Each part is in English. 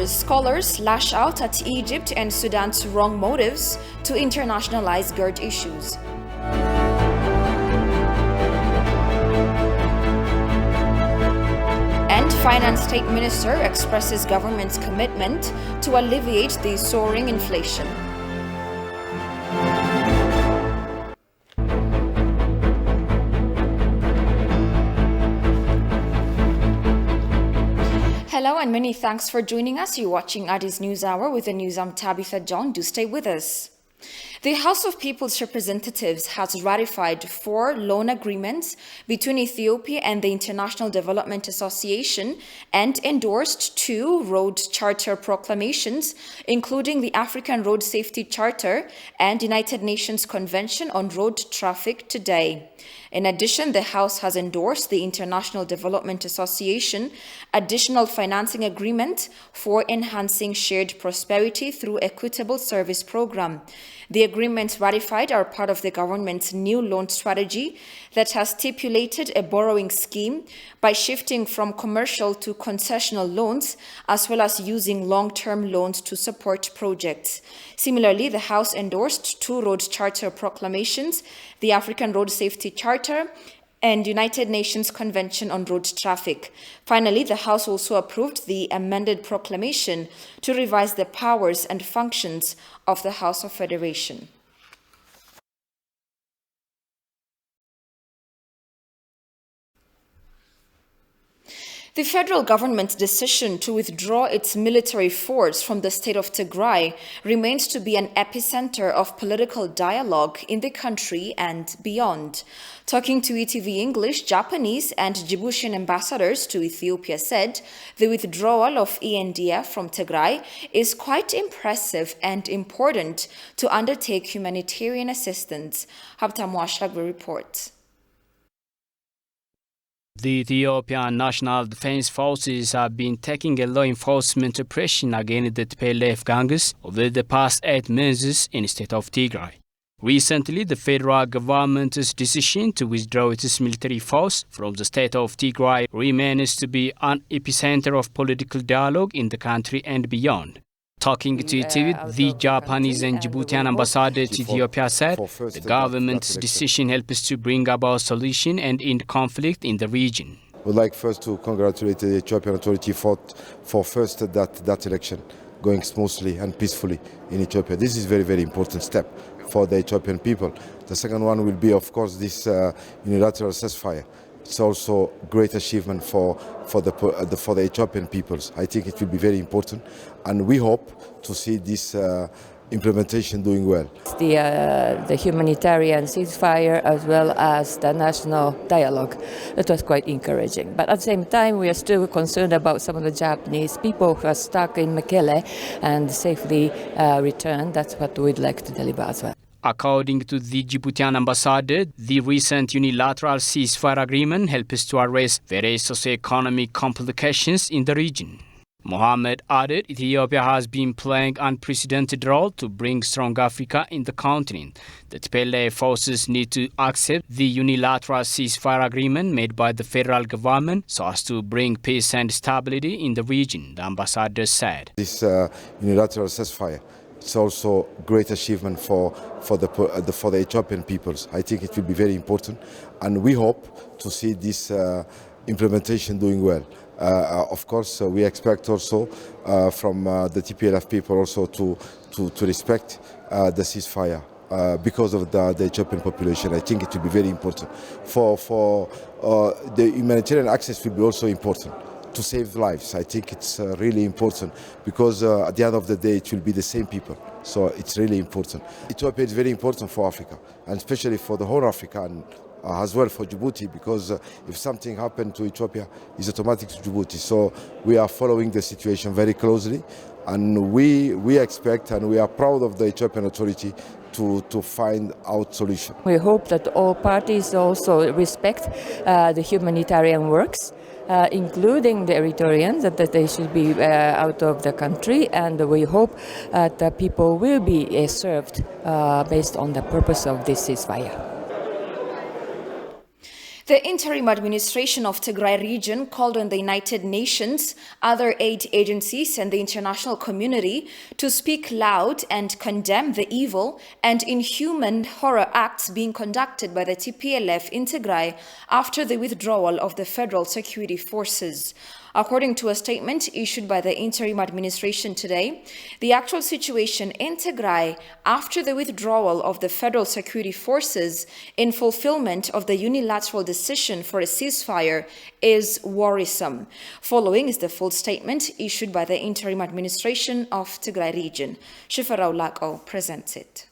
Scholars lash out at Egypt and Sudan's wrong motives to internationalize GERD issues. And Finance State Minister expresses government's commitment to alleviate the soaring inflation. Hello and many thanks for joining us. You're watching Addis News Hour with the news. I'm Tabitha John. Do stay with us. The House of People's Representatives has ratified 4 loan agreements between Ethiopia and the International Development Association and endorsed 2 road charter proclamations, including the African Road Safety Charter and United Nations Convention on Road Traffic today. In addition, the House has endorsed the International Development Association additional financing agreement for enhancing shared prosperity through equitable service program. The agreements ratified are part of the government's new loan strategy that has stipulated a borrowing scheme by shifting from commercial to concessional loans, as well as using long-term loans to support projects. Similarly, the House endorsed 2 road charter proclamations, the African Road Safety Charter and United Nations Convention on Road Traffic. Finally, the House also approved the amended proclamation to revise the powers and functions of the House of Federation. The federal government's decision to withdraw its military force from the state of Tigray remains to be an epicenter of political dialogue in the country and beyond. Talking to ETV English, Japanese and Djiboutian ambassadors to Ethiopia said the withdrawal of ENDF from Tigray is quite impressive and important to undertake humanitarian assistance. Habtamu Ashragwe reports. The Ethiopian National Defense Forces have been taking a law enforcement operation against the TPLF gangs over the past 8 months in the state of Tigray. Recently, the federal government's decision to withdraw its military force from the state of Tigray remains to be an epicenter of political dialogue in the country and beyond. Talking to ETV, the Japanese and Djiboutian ambassador to Ethiopia said the government's decision helps to bring about solution and end conflict in the region. I would like first to congratulate the Ethiopian authority for first that election going smoothly and peacefully in Ethiopia. This is a very, very important step for the Ethiopian people. The second one will be, of course, this unilateral ceasefire. It's also a great achievement for the Ethiopian peoples. I think it will be very important, and we hope to see this implementation doing well. The humanitarian ceasefire as well as the national dialogue, that was quite encouraging. But at the same time, we are still concerned about some of the Japanese people who are stuck in Mekelle and safely returned. That's what we'd like to deliver as well. According to the Djiboutian ambassador, the recent unilateral ceasefire agreement helps to address various socio-economic complications in the region. Mohammed added Ethiopia has been playing an unprecedented role to bring strong Africa in the continent. The TPLF forces need to accept the unilateral ceasefire agreement made by the federal government so as to bring peace and stability in the region, the ambassador said. This unilateral ceasefire, it's also a great achievement for the Ethiopian peoples. I think it will be very important, and we hope to see this implementation doing well. Of course, we expect also from the TPLF people also to respect the ceasefire because of the Ethiopian population. I think it will be very important. For the humanitarian access will be also important to save lives. I think it's really important because at the end of the day it will be the same people. So it's really important. Ethiopia is very important for Africa, and especially for the whole Africa, and as well for Djibouti, because if something happened to Ethiopia, it's automatic to Djibouti. So we are following the situation very closely, and we expect and we are proud of the Ethiopian authority to find out solution. We hope that all parties also respect the humanitarian works, including the Eritreans, that they should be out of the country, and we hope that people will be served based on the purpose of this ceasefire. The interim administration of Tigray region called on the United Nations, other aid agencies, and the international community to speak loud and condemn the evil and inhuman horror acts being conducted by the TPLF in Tigray after the withdrawal of the federal security forces. According to a statement issued by the interim administration today, the actual situation in Tigray after the withdrawal of the federal security forces in fulfillment of the unilateral decision for a ceasefire is worrisome. Following is the full statement issued by the interim administration of Tigray region. Shifarau Lako presents it.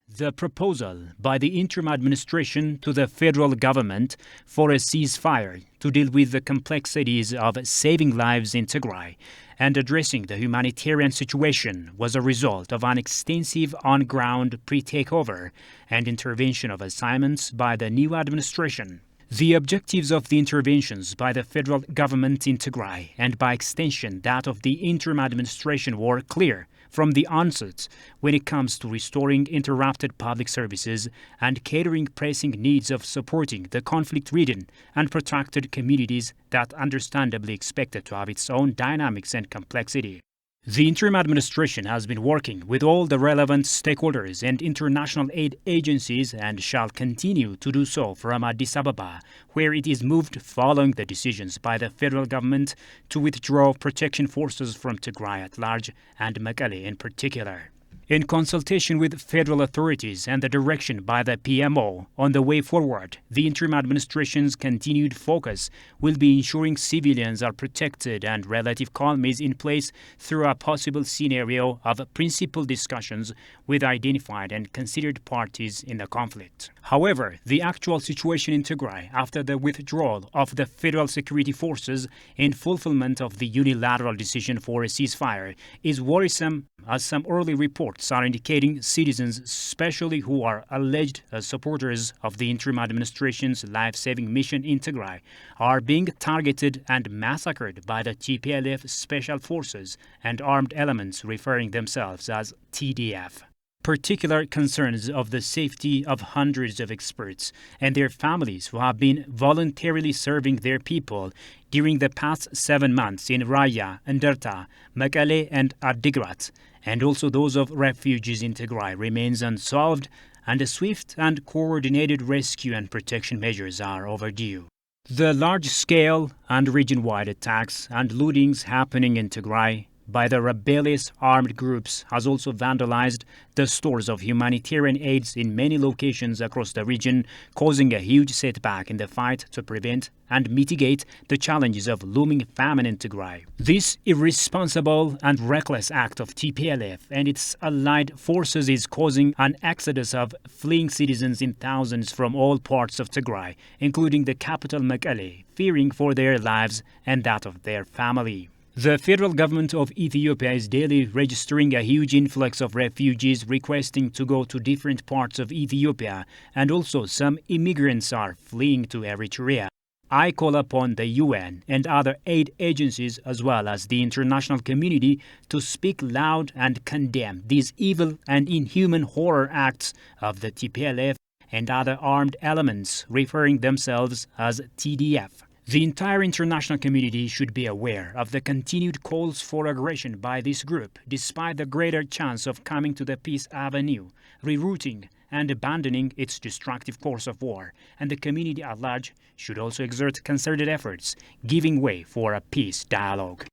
The proposal by the interim administration to the federal government for a ceasefire to deal with the complexities of saving lives in Tigray and addressing the humanitarian situation was a result of an extensive on-ground pre-takeover and intervention of assignments by the new administration. The objectives of the interventions by the federal government in Tigray and by extension that of the interim administration were clear from the onset when it comes to restoring interrupted public services and catering pressing needs of supporting the conflict-ridden and protracted communities that understandably expected to have its own dynamics and complexity. The interim administration has been working with all the relevant stakeholders and international aid agencies and shall continue to do so from Addis Ababa, where it is moved following the decisions by the federal government to withdraw protection forces from Tigray at large and Mekelle in particular. In consultation with federal authorities and the direction by the PMO on the way forward, the interim administration's continued focus will be ensuring civilians are protected and relative calm is in place through a possible scenario of principled discussions with identified and considered parties in the conflict. However, the actual situation in Tigray after the withdrawal of the federal security forces in fulfillment of the unilateral decision for a ceasefire is worrisome, as some early reports are indicating citizens, especially who are alleged as supporters of the interim administration's life-saving mission in Tigray, are being targeted and massacred by the TPLF special forces and armed elements referring themselves as TDF. Particular concerns of the safety of hundreds of experts and their families who have been voluntarily serving their people during the past 7 months in Raya, Anderta, Mekelle and Adigrat, and also those of refugees in Tigray remains unsolved, and a swift and coordinated rescue and protection measures are overdue. The large-scale and region-wide attacks and lootings happening in Tigray by the rebellious armed groups has also vandalized the stores of humanitarian aids in many locations across the region, causing a huge setback in the fight to prevent and mitigate the challenges of looming famine in Tigray. This irresponsible and reckless act of TPLF and its allied forces is causing an exodus of fleeing citizens in thousands from all parts of Tigray, including the capital Mekelle, fearing for their lives and that of their family. The federal government of Ethiopia is daily registering a huge influx of refugees requesting to go to different parts of Ethiopia, and also some immigrants are fleeing to Eritrea. I call upon the UN and other aid agencies as well as the international community to speak loud and condemn these evil and inhuman horror acts of the TPLF and other armed elements referring themselves as TDF. The entire international community should be aware of the continued calls for aggression by this group, despite the greater chance of coming to the peace avenue, rerouting and abandoning its destructive course of war, and the community at large should also exert concerted efforts, giving way for a peace dialogue.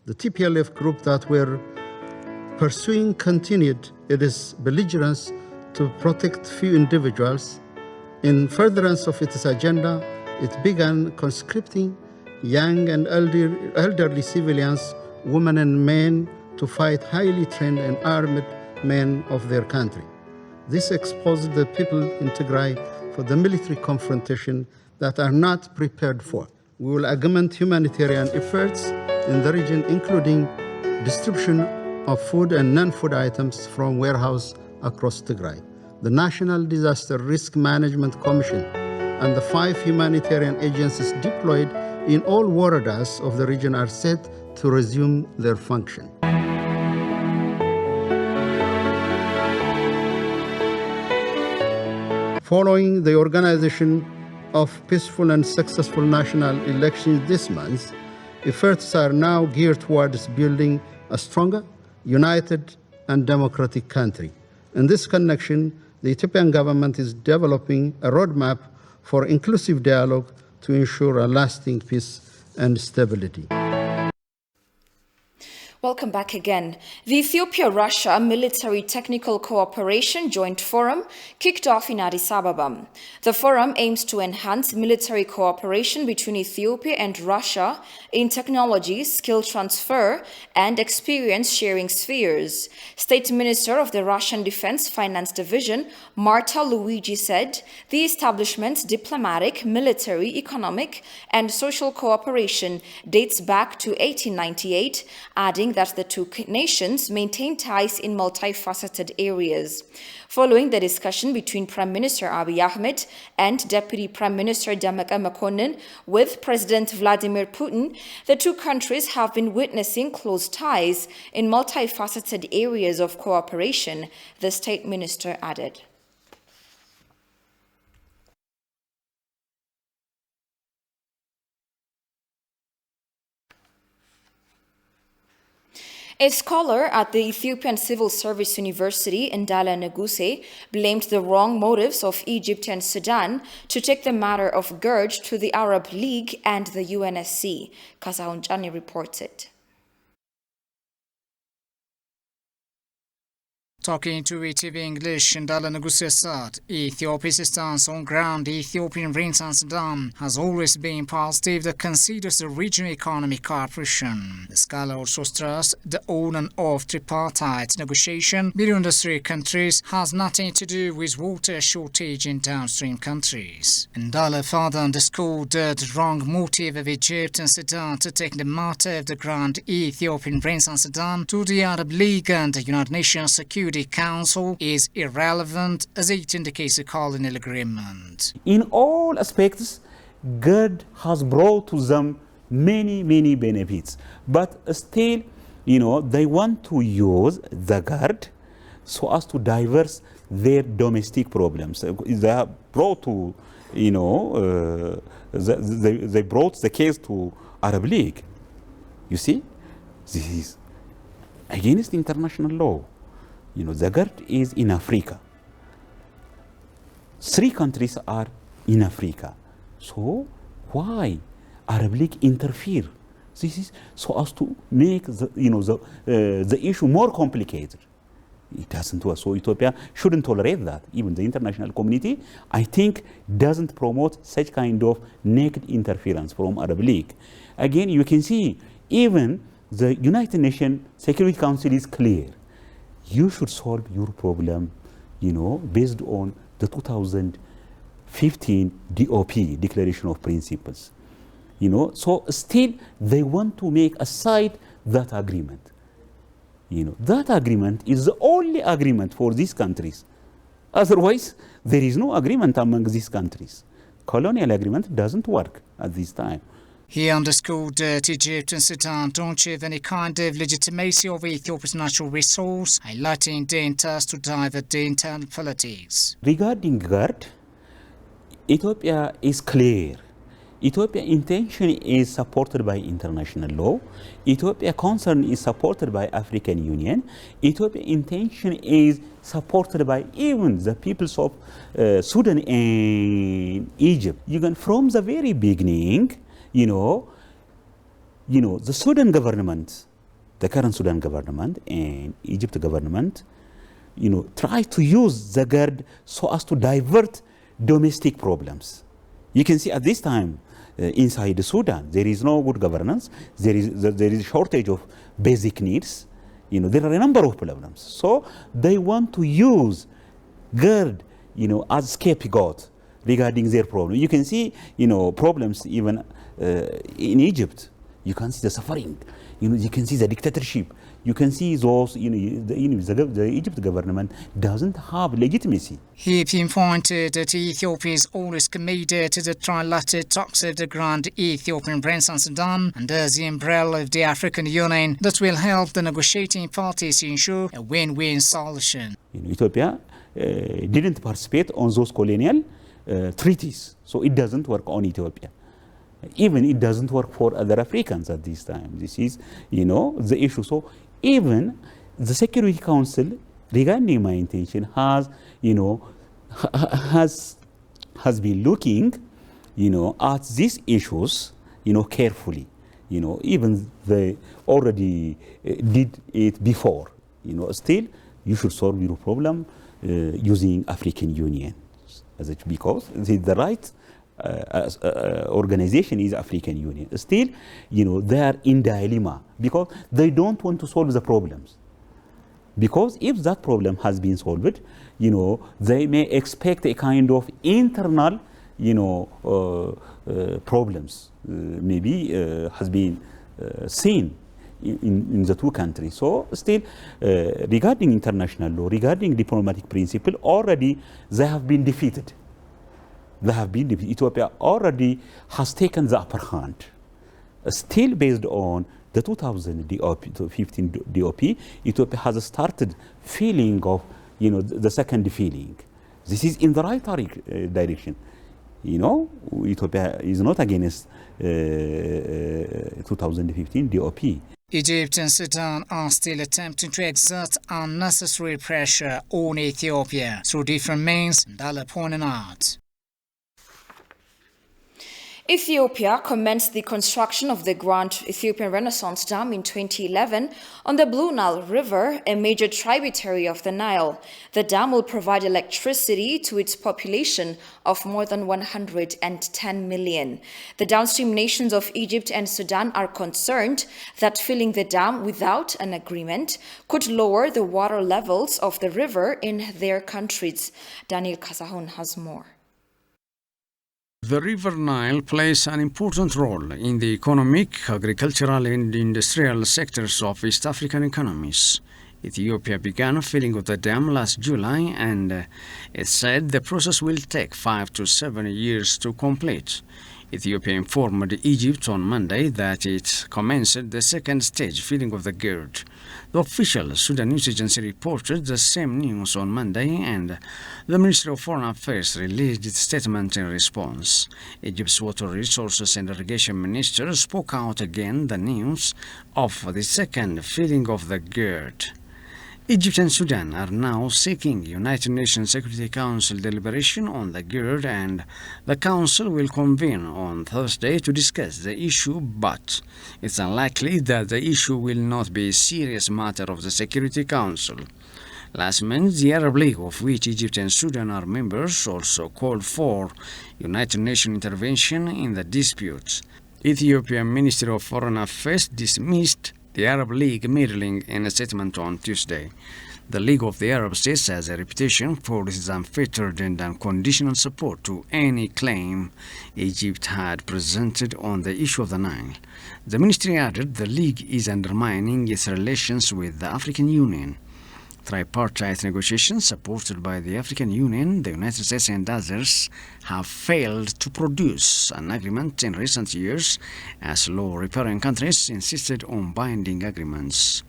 The TPLF group that were pursuing continued its belligerence to protect few individuals. In furtherance of its agenda, it began conscripting young and elderly civilians, women and men, to fight highly trained and armed men of their country. This exposed the people in Tigray for the military confrontation that are not prepared for. We will augment humanitarian efforts in the region, including distribution of food and non-food items from warehouses across Tigray. The National Disaster Risk Management Commission and the 5 humanitarian agencies deployed in all waradas of the region are set to resume their function. Following the organization of peaceful and successful national elections this month, efforts are now geared towards building a stronger, united, and democratic country. In this connection, the Ethiopian government is developing a roadmap for inclusive dialogue to ensure a lasting peace and stability. Welcome back again. The Ethiopia-Russia Military Technical Cooperation Joint Forum kicked off in Addis Ababa. The forum aims to enhance military cooperation between Ethiopia and Russia in technology, skill transfer, and experience sharing spheres. State Minister of the Russian Defense Finance Division, Marta Luigi, said the establishment's diplomatic, military, economic, and social cooperation dates back to 1898, adding that the two nations maintain ties in multifaceted areas. Following the discussion between Prime Minister Abiy Ahmed and Deputy Prime Minister Demeke Mekonnen with President Vladimir Putin, the two countries have been witnessing close ties in multifaceted areas of cooperation, the State Minister added. A scholar at the Ethiopian Civil Service University in Dala Neguse blamed the wrong motives of Egypt and Sudan to take the matter of GERD to the Arab League and the UNSC. Kasaun Chani reports it. Talking to ETV English, Ndala Neguse said Ethiopia's stance on ground Ethiopian Renaissance Sudan has always been positive that considers the regional economic cooperation. The scholar also stressed the on and off tripartite negotiation between the three countries has nothing to do with water shortage in downstream countries. Ndala further underscored the wrong motive of Egypt and Sudan to take the matter of the grand Ethiopian Renaissance Sudan to the Arab League and the United Nations Security Council is irrelevant as it indicates a colonial agreement. In all aspects, GERD has brought to them many benefits. But still, they want to use the GERD so as to diverse their domestic problems. They have brought to, they brought the case to Arab League. You see, this is against international law. The GERD is in Africa. 3 countries are in Africa. So why Arab League interfere? This is so as to make the issue more complicated. It doesn't work. So Ethiopia shouldn't tolerate that. Even the international community, I think, doesn't promote such kind of naked interference from Arab League. Again, you can see even the United Nations Security Council is clear. You should solve your problem, based on the 2015 DOP, Declaration of Principles. So still they want to make aside that agreement. That agreement is the only agreement for these countries. Otherwise, there is no agreement among these countries. Colonial agreement doesn't work at this time. He underscored that Egypt and Sudan don't have any kind of legitimacy over Ethiopia's natural resource, highlighting the interest to divert the internal politics. Regarding GERD, Ethiopia is clear. Ethiopia's intention is supported by international law. Ethiopia's concern is supported by African Union. Ethiopia's intention is supported by even the peoples of Sudan and Egypt. From the very beginning, the Sudan government, the current Sudan government and Egypt government, try to use the GERD so as to divert domestic problems. You can see at this time inside Sudan, there is no good governance. There is a shortage of basic needs. There are a number of problems. So they want to use GERD, as scapegoat regarding their problem. You can see, problems even in Egypt. You can see the suffering. You can see the dictatorship. You can see those, the Egypt government doesn't have legitimacy. He pinpointed that Ethiopia is always committed to the trilateral talks of the Grand Ethiopian Renaissance Sudan under the umbrella of the African Union that will help the negotiating parties ensure a win-win solution. Ethiopia didn't participate on those colonial treaties. So it doesn't work on Ethiopia. Even it doesn't work for other Africans at this time. This is, the issue. So even the Security Council, regarding my intention, has, has been looking, at these issues, carefully. Even they already did it before. Still, you should solve your problem using African Union, because the right organization is African Union. Still, they are in dilemma because they don't want to solve the problems. Because if that problem has been solved, they may expect a kind of internal, problems maybe has been seen in the two countries. So still, regarding international law, regarding diplomatic principle, already they have been defeated. Ethiopia already has taken the upper hand. Still, based on the 2015 DOP, Ethiopia has started feeling of, the second feeling. This is in the right direction. Ethiopia is not against 2015 DOP. Egypt and Sudan are still attempting to exert unnecessary pressure on Ethiopia through different means, Dala pointed out. Ethiopia commenced the construction of the Grand Ethiopian Renaissance Dam in 2011 on the Blue Nile River, a major tributary of the Nile. The dam will provide electricity to its population of more than 110 million. The downstream nations of Egypt and Sudan are concerned that filling the dam without an agreement could lower the water levels of the river in their countries. Daniel Kasahun has more. The River Nile plays an important role in the economic, agricultural and industrial sectors of East African economies. Ethiopia began filling of the dam last July and it said the process will take 5 to 7 years to complete. Ethiopia informed Egypt on Monday that it commenced the second stage filling of the GERD. The official Sudanese agency reported the same news on Monday and the Ministry of Foreign Affairs released its statement in response. Egypt's Water Resources and Irrigation Minister spoke out again the news of the second filling of the GERD. Egypt and Sudan are now seeking United Nations Security Council deliberation on the GERD, and the Council will convene on Thursday to discuss the issue, but it's unlikely that the issue will not be a serious matter of the Security Council. Last month, the Arab League, of which Egypt and Sudan are members, also called for United Nations intervention in the dispute. Ethiopian Ministry of Foreign Affairs dismissed the Arab League meddling in a statement on Tuesday. The League of the Arab States has a reputation for its unfettered and unconditional support to any claim Egypt had presented on the issue of the Nile. The ministry added the League is undermining its relations with the African Union. Tripartite negotiations supported by the African Union, the United States and others have failed to produce an agreement in recent years as law-riparian countries insisted on binding agreements.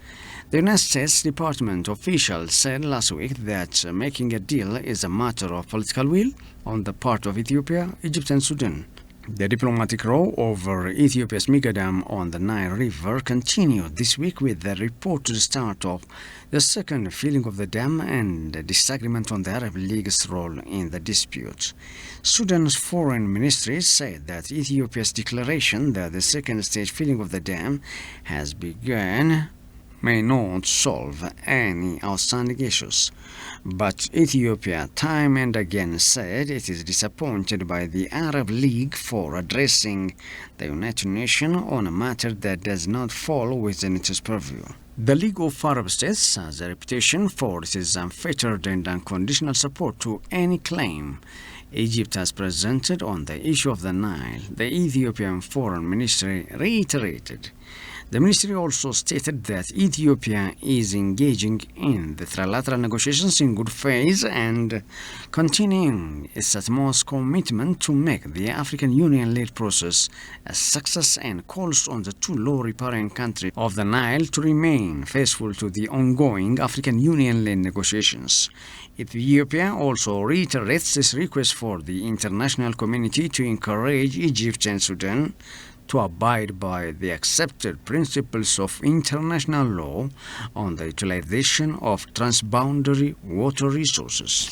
The United States Department officials said last week that making a deal is a matter of political will on the part of Ethiopia, Egypt and Sudan. The diplomatic row over Ethiopia's mega dam on the Nile River continued this week with the reported start of the second filling of the dam and a disagreement on the Arab League's role in the dispute. Sudan's foreign ministry said that Ethiopia's declaration that the second stage filling of the dam has begun may not solve any outstanding issues. But Ethiopia time and again said it is disappointed by the Arab League for addressing the United Nations on a matter that does not fall within its purview. The League of Arab States has a reputation for its unfettered and unconditional support to any claim Egypt has presented on the issue of the Nile. The Ethiopian Foreign Ministry reiterated The ministry also stated that Ethiopia is engaging in the trilateral negotiations in good faith and continuing its utmost commitment to make the African Union-led process a success, and calls on the two low riparian countries of the Nile to remain faithful to the ongoing African Union-led negotiations. Ethiopia also reiterates this request for the international community to encourage Egypt and Sudan to abide by the accepted principles of international law on the utilization of transboundary water resources.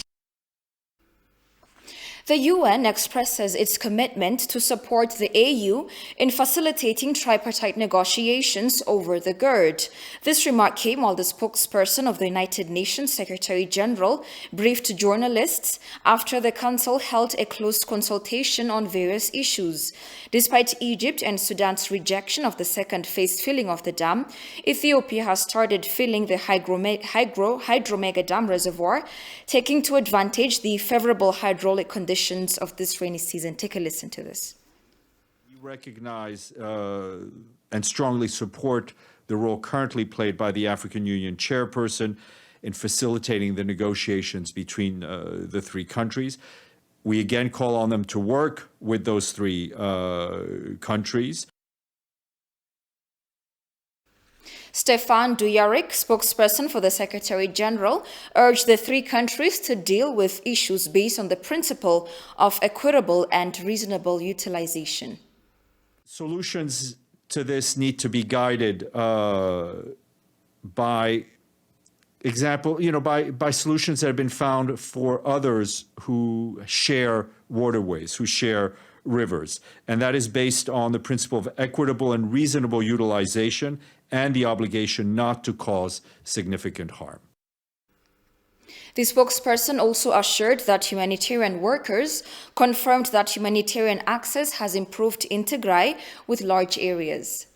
The UN expresses its commitment to support the AU in facilitating tripartite negotiations over the GERD. This remark came while the spokesperson of the United Nations Secretary-General briefed journalists after the Council held a closed consultation on various issues. Despite Egypt and Sudan's rejection of the second phase filling of the dam, Ethiopia has started filling the Hydromega Dam reservoir, taking to advantage the favorable hydraulic conditions of this rainy season. Take a listen to this. We recognize and strongly support the role currently played by the African Union chairperson in facilitating the negotiations between the three countries. We again call on them to work with those three countries. Stefan Dujarric, spokesperson for the Secretary-General, urged the three countries to deal with issues based on the principle of equitable and reasonable utilization. Solutions to this need to be guided by example, by solutions that have been found for others who share waterways, who share rivers. And that is based on the principle of equitable and reasonable utilization and the obligation not to cause significant harm. The spokesperson also assured that humanitarian workers confirmed that humanitarian access has improved in Tigray with large areas.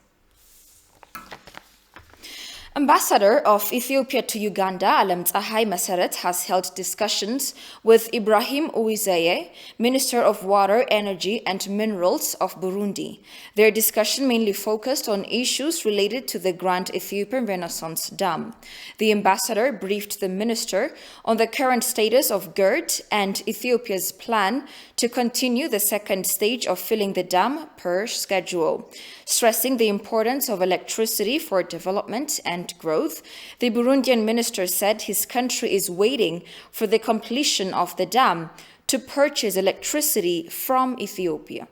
Ambassador of Ethiopia to Uganda, Alam Tsahai Maseret, has held discussions with Ibrahim Uwizeye, Minister of Water, Energy and Minerals of Burundi. Their discussion mainly focused on issues related to the Grand Ethiopian Renaissance Dam. The ambassador briefed the minister on the current status of GERD and Ethiopia's plan to continue the second stage of filling the dam per schedule. Stressing the importance of electricity for development and growth, the Burundian minister said his country is waiting for the completion of the dam to purchase electricity from Ethiopia.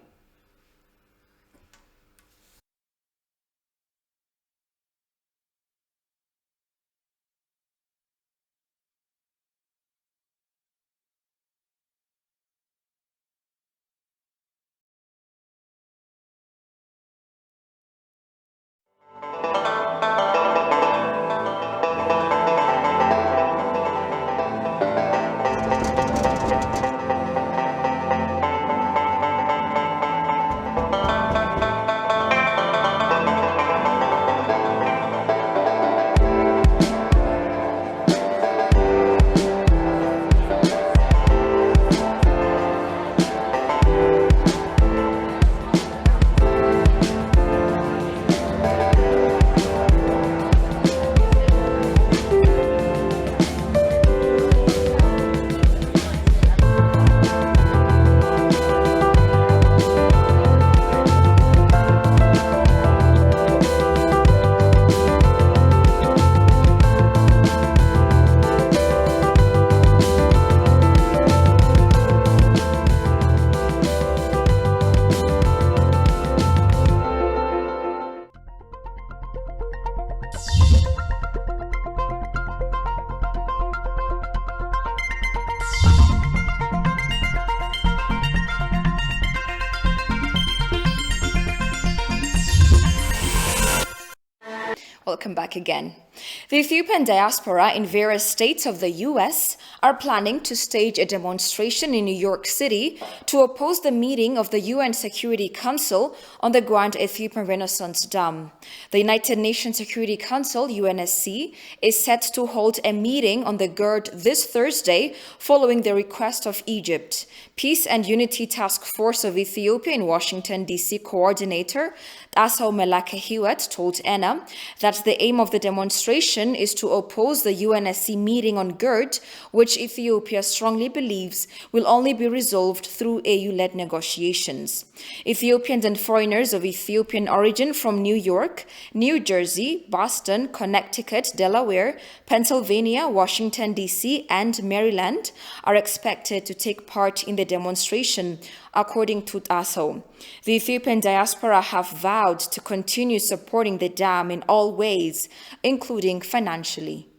Welcome back again. The Ethiopian diaspora in various states of the U.S. are planning to stage a demonstration in New York City to oppose the meeting of the UN Security Council on the Grand Ethiopian Renaissance Dam. The United Nations Security Council, UNSC, is set to hold a meeting on the GERD this Thursday following the request of Egypt. Peace and Unity Task Force of Ethiopia in Washington, D.C. coordinator Asao Melake Hiwet told ENA that the aim of the demonstration is to oppose the UNSC meeting on GERD, which Ethiopia strongly believes will only be resolved through AU-led negotiations. Ethiopians and foreigners of Ethiopian origin from New York, New Jersey, Boston, Connecticut, Delaware, Pennsylvania, Washington, D.C., and Maryland are expected to take part in the demonstration, according to Asao. The Ethiopian diaspora have vowed to continue supporting the dam in all ways, including financially.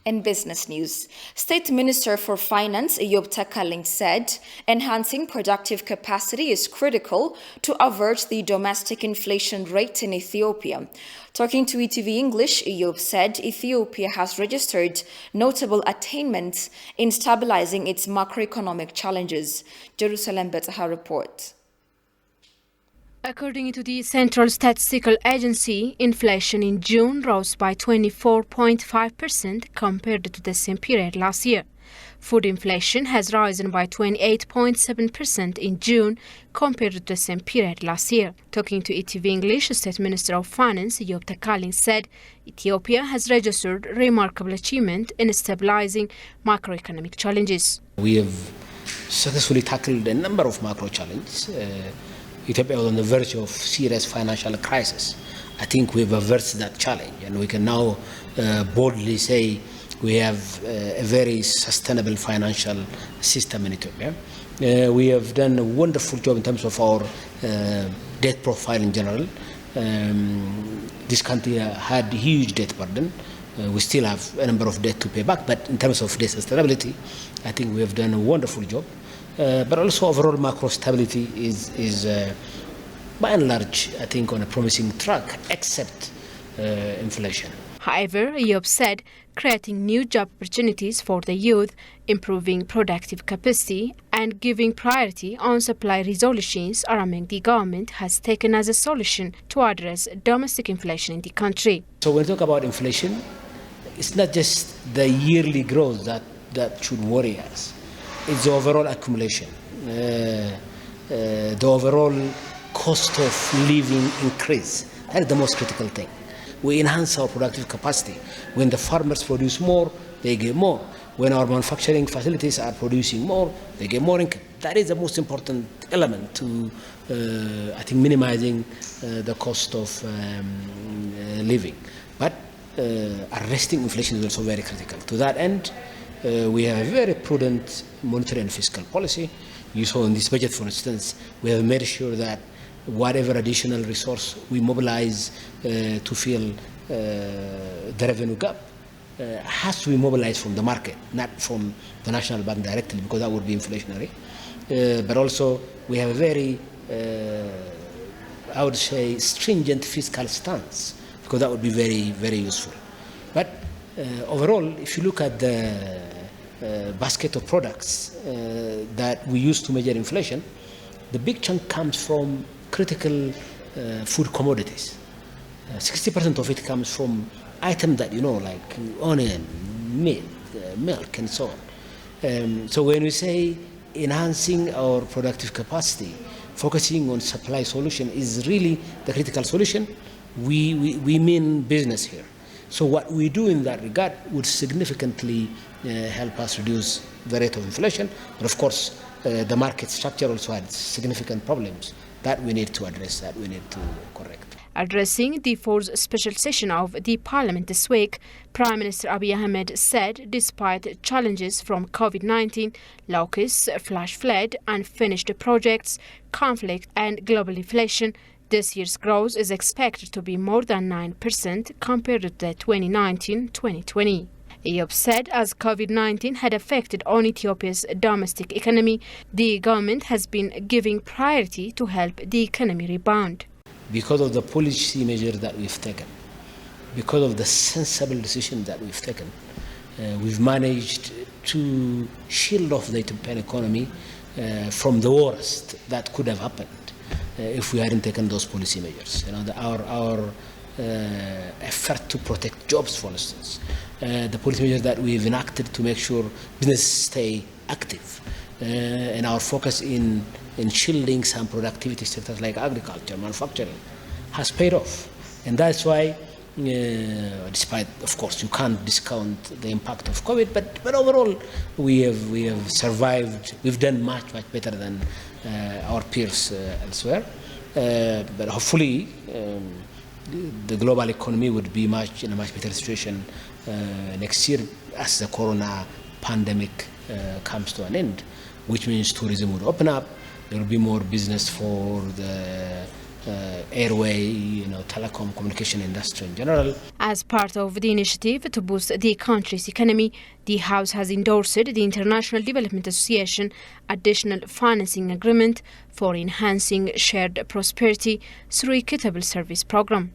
In business news, State Minister for Finance Eyob Takaling said enhancing productive capacity is critical to avert the domestic inflation rate in Ethiopia. Talking to ETV English, Eyob said Ethiopia has registered notable attainments in stabilizing its macroeconomic challenges. Jerusalem Betaha reports. According to the Central Statistical Agency, inflation in June rose by 24.5% compared to the same period last year. Food inflation has risen by 28.7% in June compared to the same period last year. Talking to ETV English, State Minister of Finance Eyob Takaling said Ethiopia has registered remarkable achievement in stabilizing macroeconomic challenges. We have successfully tackled a number of macro challenges. Ethiopia was on the verge of serious financial crisis. I think we've averted that challenge, and we can now boldly say we have a very sustainable financial system in Ethiopia. We have done a wonderful job in terms of our debt profile in general. This country had a huge debt burden. We still have a number of debt to pay back, but in terms of debt sustainability, I think we have done a wonderful job. But also overall macro stability is by and large, I think, on a promising track, except inflation. However, Eyob said creating new job opportunities for the youth, improving productive capacity, and giving priority on supply resolutions are among the government has taken as a solution to address domestic inflation in the country. So when we talk about inflation, it's not just the yearly growth that should worry us. It's the overall accumulation, the overall cost of living increase. That is the most critical thing. We enhance our productive capacity. When the farmers produce more, they get more. When our manufacturing facilities are producing more, they get more income. That is the most important element to, I think, minimizing the cost of living. But arresting inflation is also very critical. To that end, we have a very prudent monetary and fiscal policy. You saw in this budget, for instance, we have made sure that whatever additional resource we mobilize to fill the revenue gap has to be mobilized from the market, not from the National Bank directly, because that would be inflationary. But also, we have a very, I would say, stringent fiscal stance, because that would be very, very useful. But overall, if you look at the basket of products that we use to measure inflation, the big chunk comes from critical food commodities. 60% of it comes from items that you know, like onion, meat, milk, and so on. So when we say enhancing our productive capacity, focusing on supply solution is really the critical solution, we mean business here. So what we do in that regard would significantly help us reduce the rate of inflation. But of course, the market structure also had significant problems that we need to address, that we need to correct. Addressing the fourth special session of the Parliament this week, Prime Minister Abiy Ahmed said despite challenges from COVID-19, locusts, flash flood, unfinished projects, conflict and global inflation, This year's growth is expected to be more than 9% compared to the 2019-2020. Eyob said as COVID-19 had affected on Ethiopia's domestic economy, the government has been giving priority to help the economy rebound. Because of the policy measures that we've taken, because of the sensible decision that we've taken, we've managed to shield off the Ethiopian economy from the worst that could have happened if we hadn't taken those policy measures. Our effort to protect jobs, for instance, the policy measures that we've enacted to make sure business stay active, and our focus in shielding some productivity sectors like agriculture, manufacturing, has paid off. And that's why, despite, of course, you can't discount the impact of COVID, but overall, we have survived. We've done much better than our peers elsewhere. But hopefully, the global economy would be in a much better situation next year as the corona pandemic comes to an end, which means tourism would open up. There will be more business for the airway, telecom, communication industry in general. As part of the initiative to boost the country's economy, the House has endorsed the International Development Association additional financing agreement for enhancing shared prosperity through equitable service program.